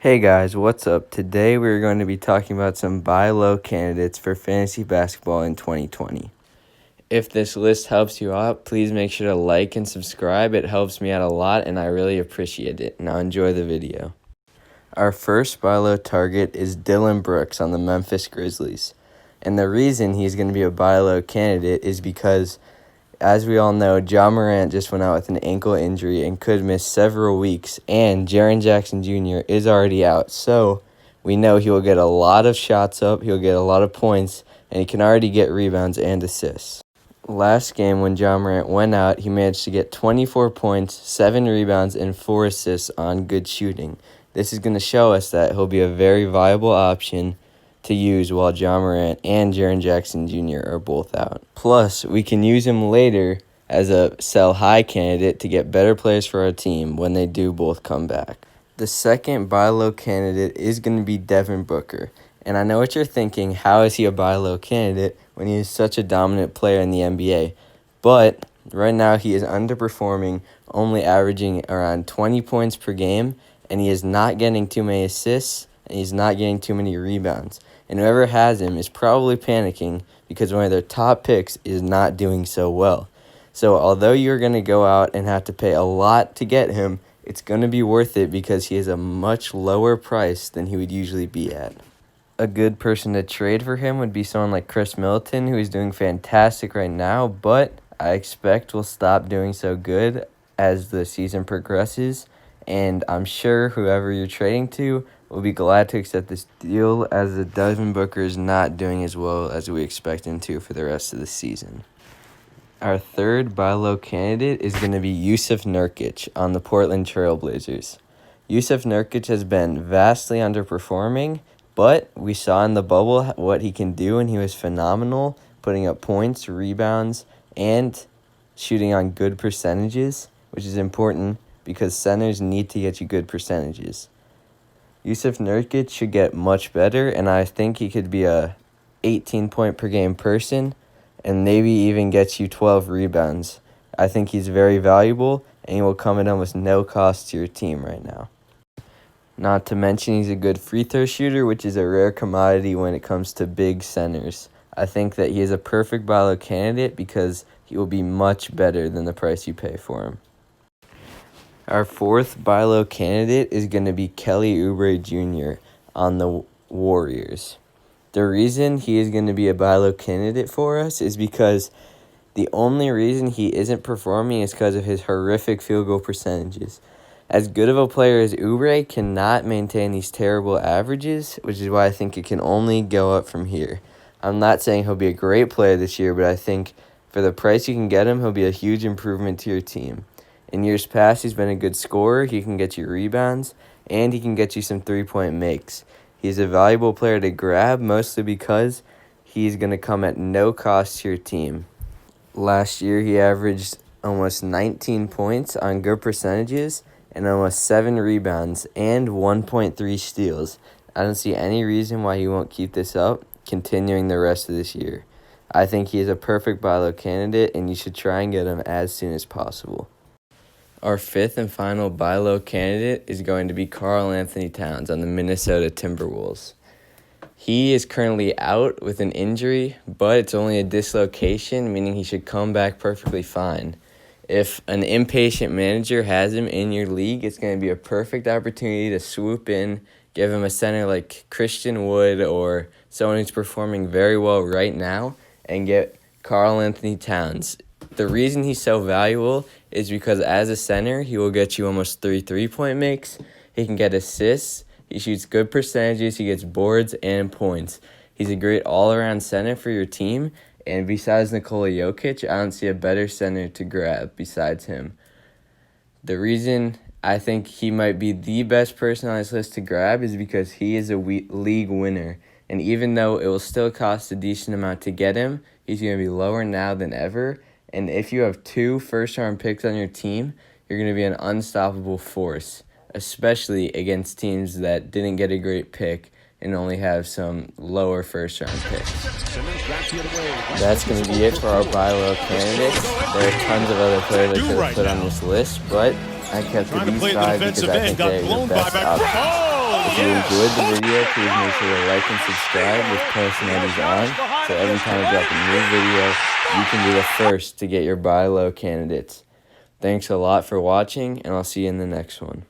Hey guys, what's up? Today we're going to be talking about some buy low candidates for fantasy basketball in 2020. If this list helps you out, please make sure to like and subscribe. It helps me out a lot and I really appreciate it. Now enjoy the video. Our first buy low target is Dillon Brooks on the Memphis Grizzlies. And the reason he's going to be a buy low candidate is because, as we all know, Ja Morant just went out with an ankle injury and could miss several weeks, and Jaren Jackson Jr. is already out. So we know he will get a lot of shots up, he'll get a lot of points, and he can already get rebounds and assists. Last game when Ja Morant went out, he managed to get 24 points, 7 rebounds, and 4 assists on good shooting. This is going to show us that he'll be a very viable option to use while Ja Morant and Jaren Jackson Jr. are both out. Plus, we can use him later as a sell high candidate to get better players for our team when they do both come back. The second buy low candidate is going to be Devin Booker. And I know what you're thinking, how is he a buy low candidate when he is such a dominant player in the NBA? But right now he is underperforming, only averaging around 20 points per game, and he is not getting too many assists, and he's not getting too many rebounds. And whoever has him is probably panicking because one of their top picks is not doing so well. So although you're going to go out and have to pay a lot to get him, it's going to be worth it because he is a much lower price than he would usually be at. A good person to trade for him would be someone like Chris Middleton, who is doing fantastic right now, but I expect will stop doing so good as the season progresses. And I'm sure whoever you're trading to will be glad to accept this deal, as the Devin Booker is not doing as well as we expect him to for the rest of the season. Our third buy low candidate is going to be Jusuf Nurkic on the Portland Trail Blazers. Jusuf Nurkic has been vastly underperforming, but we saw in the bubble what he can do, and he was phenomenal, putting up points, rebounds, and shooting on good percentages, which is important because centers need to get you good percentages. Jusuf Nurkic should get much better, and I think he could be a 18-point per game person and maybe even get you 12 rebounds. I think he's very valuable, and he will come at almost no cost to your team right now. Not to mention he's a good free throw shooter, which is a rare commodity when it comes to big centers. I think that he is a perfect buy low candidate because he will be much better than the price you pay for him. Our fourth buy low candidate is going to be Kelly Oubre Jr. on the Warriors. The reason he is going to be a buy low candidate for us is because the only reason he isn't performing is because of his horrific field goal percentages. As good of a player as Oubre cannot maintain these terrible averages, which is why I think it can only go up from here. I'm not saying he'll be a great player this year, but I think for the price you can get him, he'll be a huge improvement to your team. In years past, he's been a good scorer. He can get you rebounds, and he can get you some three-point makes. He's a valuable player to grab, mostly because he's going to come at no cost to your team. Last year, he averaged almost 19 points on good percentages and almost 7 rebounds and 1.3 steals. I don't see any reason why he won't keep this up, continuing the rest of this year. I think he is a perfect buy low candidate, and you should try and get him as soon as possible. Our fifth and final buy low candidate is going to be Karl Anthony Towns on the Minnesota Timberwolves. He is currently out with an injury, but it's only a dislocation, meaning he should come back perfectly fine. If an impatient manager has him in your league, it's going to be a perfect opportunity to swoop in, give him a center like Christian Wood or someone who's performing very well right now, and get Karl Anthony Towns. The reason he's so valuable is because as a center, he will get you almost 3 3-point makes. He can get assists. He shoots good percentages. He gets boards and points. He's a great all-around center for your team. And besides Nikola Jokic, I don't see a better center to grab besides him. The reason I think he might be the best person on this list to grab is because he is a league winner. And even though it will still cost a decent amount to get him, he's going to be lower now than ever. And if you have 2 first-round picks on your team, you're going to be an unstoppable force, especially against teams that didn't get a great pick and only have some lower first-round picks. That's going to be it for our buy low candidates. There are tons of other players I could have put on this list, but I kept these 5 because I think they're the best options. you enjoyed the video, please make sure to like and subscribe with post notifications on, so every time I drop a new video, you can be the first to get your buy low candidates. Thanks a lot for watching, and I'll see you in the next one.